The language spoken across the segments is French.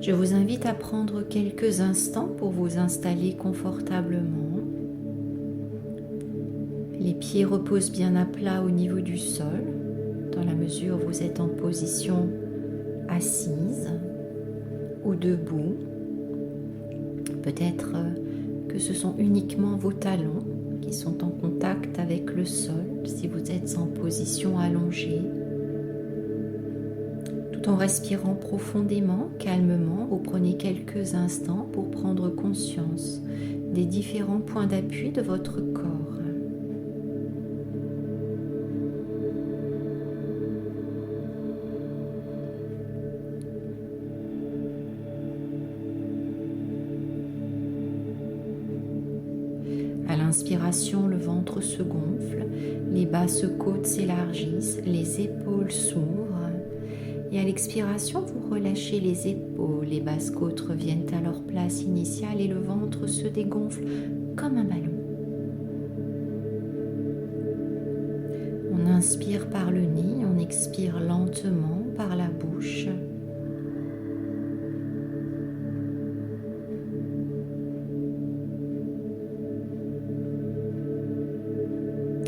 Je vous invite à prendre quelques instants pour vous installer confortablement. Les pieds reposent bien à plat au niveau du sol, dans la mesure où vous êtes en position assise ou debout. Peut-être que ce sont uniquement vos talons qui sont en contact avec le sol si vous êtes en position allongée. Tout en respirant profondément, calmement, vous prenez quelques instants pour prendre conscience des différents points d'appui de votre corps. À l'inspiration, le ventre se gonfle, les basses côtes s'élargissent, les épaules s'ouvrent. Et à l'expiration, vous relâchez les épaules, les basses côtes reviennent à leur place initiale et le ventre se dégonfle comme un ballon. On inspire par le nez, on expire lentement par la bouche.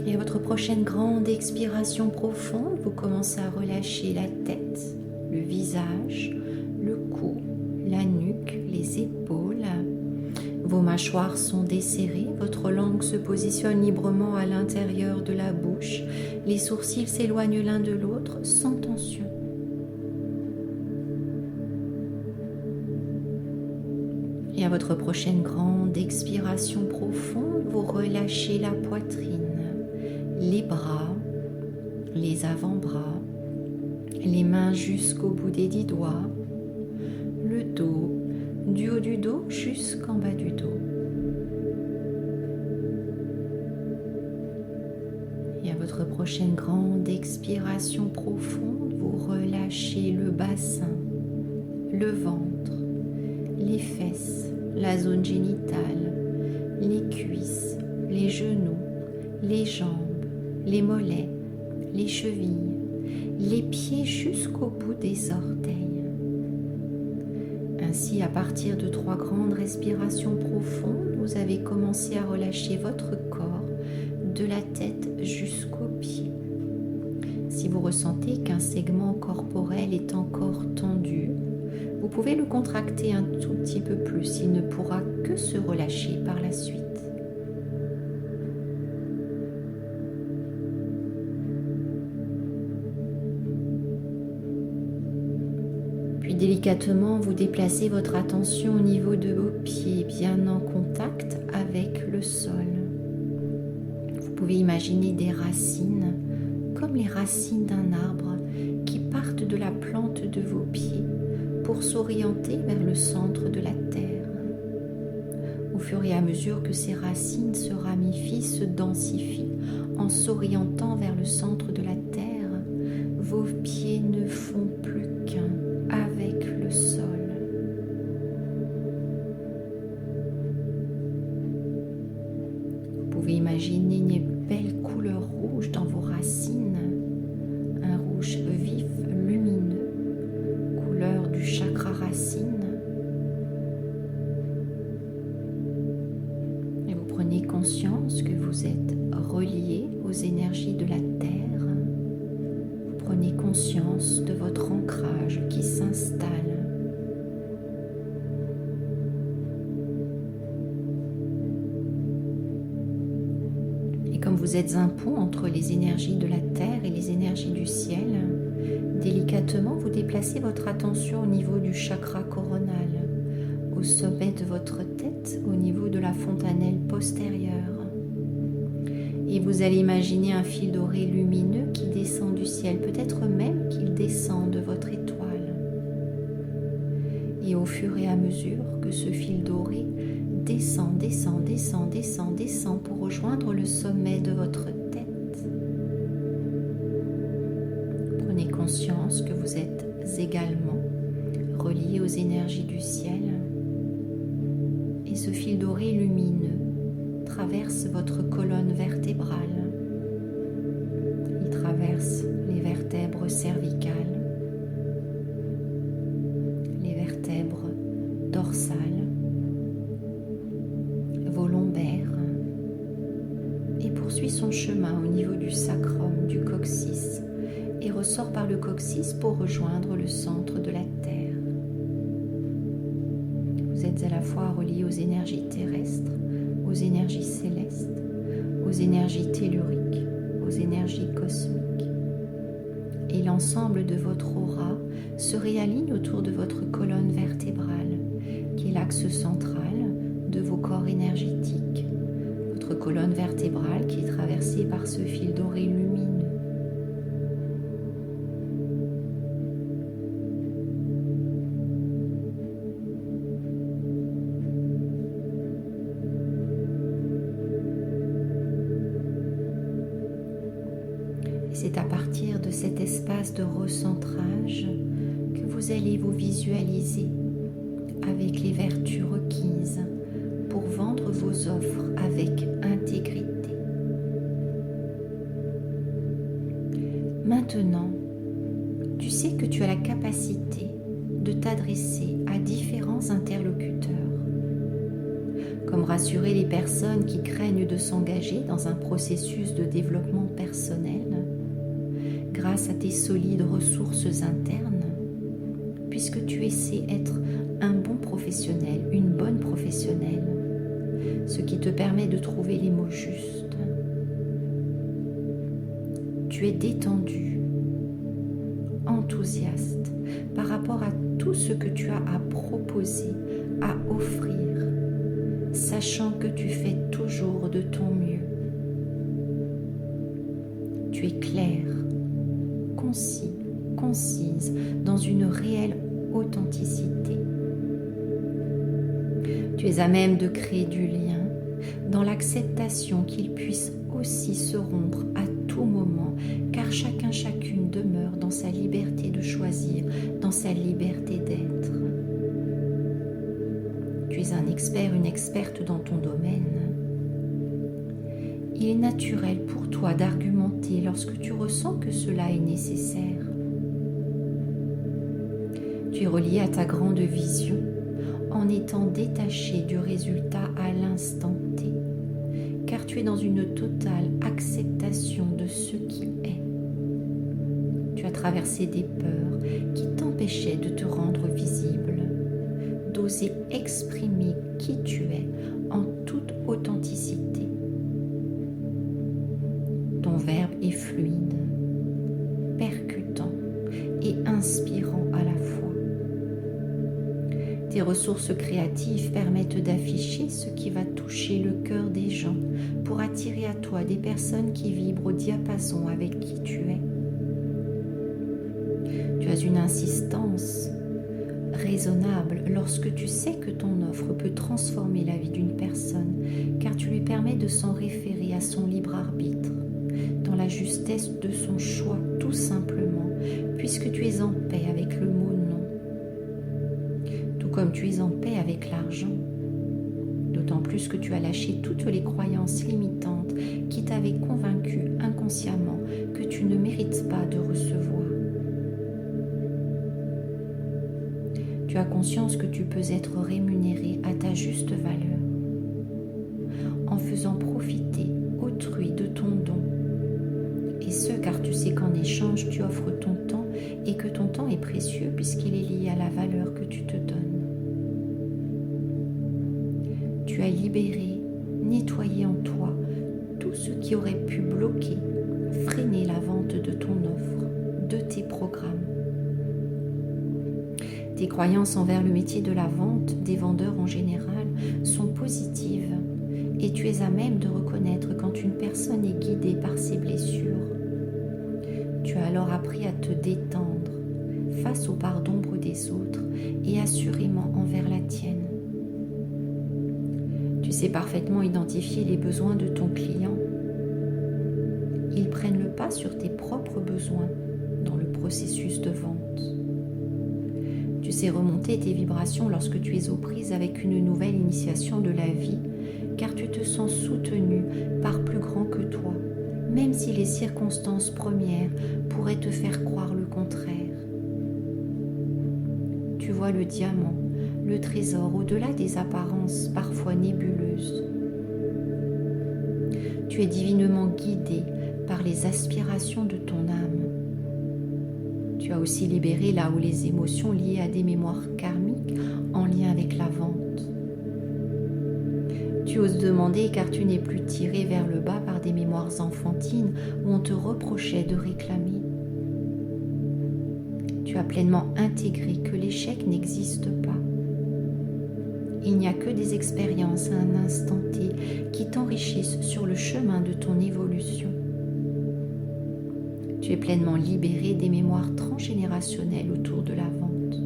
Et à votre prochaine grande expiration profonde, vous commencez à relâcher la tête, le visage, le cou, la nuque, les épaules. Vos mâchoires sont desserrées, votre langue se positionne librement à l'intérieur de la bouche. Les sourcils s'éloignent l'un de l'autre sans tension. Et à votre prochaine grande expiration profonde, vous relâchez la poitrine, les bras, les avant-bras, les mains jusqu'au bout des 10 doigts, le dos, du haut du dos jusqu'en bas du dos. Et à votre prochaine grande expiration profonde, vous relâchez le bassin, le ventre, les fesses, la zone génitale, les cuisses, les genoux, les jambes, les mollets, les chevilles, les pieds jusqu'au bout des orteils. Ainsi, à partir de 3 grandes respirations profondes, vous avez commencé à relâcher votre corps de la tête jusqu'aux pieds. Si vous ressentez qu'un segment corporel est encore tendu, vous pouvez le contracter un tout petit peu plus. Il ne pourra que se relâcher par la suite. Puis délicatement, vous déplacez votre attention au niveau de vos pieds, bien en contact avec le sol. Vous pouvez imaginer des racines, comme les racines d'un arbre, qui partent de la plante de vos pieds pour s'orienter vers le centre de la terre. Au fur et à mesure que ces racines se ramifient, se densifient, en s'orientant vers le centre de la terre, vos pieds ne font plus qu'un avec le sol. Vous pouvez imaginer une belle couleur rouge dans vos racines, un rouge vif, lumineux, couleur du chakra racine. Et vous prenez conscience que vous êtes relié aux énergies de la terre. Prenez conscience de votre ancrage qui s'installe. Et comme vous êtes un pont entre les énergies de la terre et les énergies du ciel, délicatement vous déplacez votre attention au niveau du chakra coronal, au sommet de votre tête, au niveau de la fontanelle postérieure. Et vous allez imaginer un fil doré lumineux qui descend du ciel, peut-être même qu'il descend de votre étoile. Et au fur et à mesure que ce fil doré descend pour rejoindre le sommet de votre tête, prenez conscience que vous êtes également relié aux énergies du ciel. Et ce fil doré lumineux traverse votre colonne vertébrale. Il traverse les vertèbres cervicales, les vertèbres du sacrum, du coccyx, et ressort par le coccyx pour rejoindre le centre de la Terre. Vous êtes à la fois relié aux énergies terrestres, aux énergies célestes, aux énergies telluriques, aux énergies cosmiques. Et l'ensemble de votre aura se réaligne autour de votre colonne vertébrale, qui est l'axe central de vos corps énergétiques. Votre colonne vertébrale qui est traversée par ce fil doré lumineux. C'est à partir de cet espace de recentrage que vous allez vous visualiser avec les vertus requises pour vendre vos offres avec intégrité. Maintenant, tu sais que tu as la capacité de t'adresser à différents interlocuteurs, comme rassurer les personnes qui craignent de s'engager dans un processus de développement personnel grâce à tes solides ressources internes, puisque tu sais être un bon professionnel, une bonne professionnelle, ce qui te permet de trouver les mots justes. Tu es détendu, enthousiaste par rapport à tout ce que tu as à proposer, à offrir, sachant que tu fais toujours de ton mieux. Tu es clair, concis, concise, dans une réelle authenticité. Tu es à même de créer du lien dans l'acceptation qu'il puisse aussi se rompre à tout moment, car chacune demeure dans sa liberté de choisir, dans sa liberté d'être. Tu es un expert, une experte dans ton domaine. Il est naturel pour toi d'argumenter lorsque tu ressens que cela est nécessaire. Tu es relié à ta grande vision en étant détaché du résultat à l'instant T, car tu es dans une totale acceptation de ce qui est. Tu as traversé des peurs qui t'empêchaient de te rendre visible, d'oser exprimer qui tu es en toute authenticité. Ton verbe est fluide, percutant et inspirant à la fois. Tes ressources créatives permettent d'afficher ce qui va toucher le cœur des gens pour attirer à toi des personnes qui vibrent au diapason avec qui tu es. Tu as une insistance raisonnable lorsque tu sais que ton offre peut transformer la vie d'une personne, car tu lui permets de s'en référer à son libre arbitre, dans la justesse de son choix tout simplement, puisque tu es en paix avec le mot non. Tout comme tu es en paix avec l'argent, d'autant plus que tu as lâché toutes les croyances limitantes qui t'avaient convaincu inconsciemment que tu ne mérites pas de recevoir. Tu as conscience que tu peux être rémunéré à ta juste valeur en faisant profiter autrui de ton don. Et ce, car tu sais qu'en échange, tu offres ton temps et que ton temps est précieux puisqu'il est lié à la valeur que tu te donnes. Tu as libéré, nettoyé en toi tout ce qui aurait pu bloquer, freiner la vente de ton offre, de tes programmes. Tes croyances envers le métier de la vente, des vendeurs en général, sont positives et tu es à même de reconnaître quand une personne est guidée par ses blessures. Tu as alors appris à te détendre face aux parts d'ombre des autres et assurément envers la tienne. Tu sais parfaitement identifier les besoins de ton client. Ils prennent le pas sur tes propres besoins dans le processus de vente. Tu sais remonter tes vibrations lorsque tu es aux prises avec une nouvelle initiation de la vie, car tu te sens soutenu par plus grand que toi, même si les circonstances premières pourraient te faire croire le contraire. Tu vois le diamant, le trésor au-delà des apparences parfois nébuleuses. Tu es divinement guidé par les aspirations de ton âme. Tu as aussi libéré là où les émotions liées à des mémoires karmiques en lien avec la vente. Tu oses demander car tu n'es plus tiré vers le bas par des mémoires enfantines où on te reprochait de réclamer. Tu as pleinement intégré que l'échec n'existe pas. Il n'y a que des expériences à un instant T qui t'enrichissent sur le chemin de ton évolution. Tu es pleinement libéré des mémoires transgénérationnelles autour de la vente.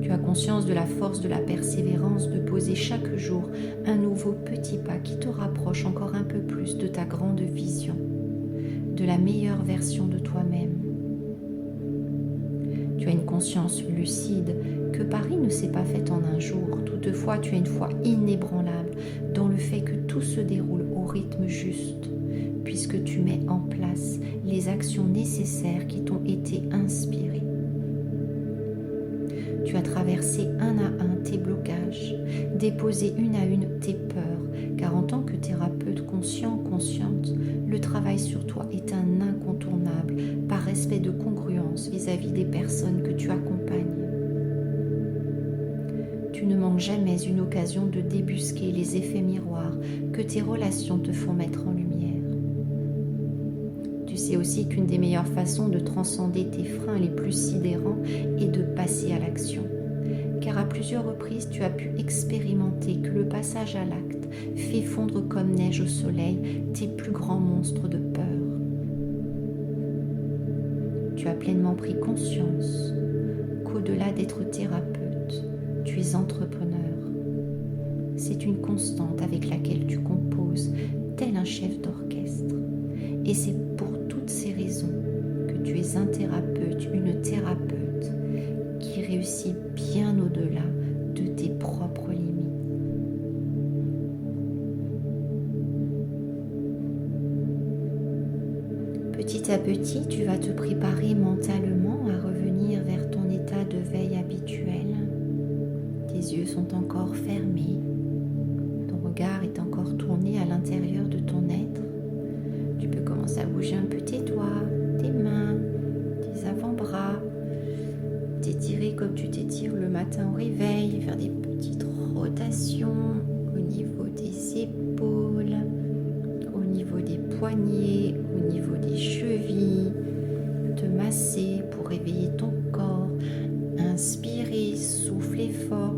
Tu as conscience de la force de la persévérance de poser chaque jour un nouveau petit pas qui te rapproche encore un peu plus de ta grande vision, de la meilleure version de toi-même. Tu as une conscience lucide que Paris ne s'est pas faite en un jour. Toutefois, tu as une foi inébranlable dans le fait que tout se déroule au rythme juste, puisque tu mets en place les actions nécessaires qui t'ont été inspirées. Tu as traversé un à un tes blocages, déposé une à une tes peurs, car en tant que thérapeute consciente, le travail sur toi est un incontournable par respect de congruence vis-à-vis des personnes que tu accompagnes. Tu ne manques jamais une occasion de débusquer les effets miroirs que tes relations te font mettre en lumière. Tu sais aussi qu'une des meilleures façons de transcender tes freins les plus sidérants est de passer à l'action. Car à plusieurs reprises, tu as pu expérimenter que le passage à l'acte fait fondre comme neige au soleil tes plus grands monstres de peur. Tu as pleinement pris conscience qu'au-delà d'être thérapeute, tu es entrepreneur. C'est une constante avec laquelle tu composes tel un chef d'orchestre. Et c'est pour toutes ces raisons que tu es un thérapeute, une thérapeute qui réussit bien au-delà de tes propres limites. Petit à petit, tu vas te préparer mentalement à revenir vers ton état de veille habituel. Tes yeux sont encore fermés, ton regard est encore tourné à l'intérieur de ton être. Tu peux commencer à bouger un peu tes doigts, tes mains, tes avant-bras, t'étirer comme tu t'étires le matin au réveil, faire des petites rotations au niveau des épaules, au niveau des poignets, au niveau des chevilles, te masser pour réveiller ton corps, inspirer, souffler fort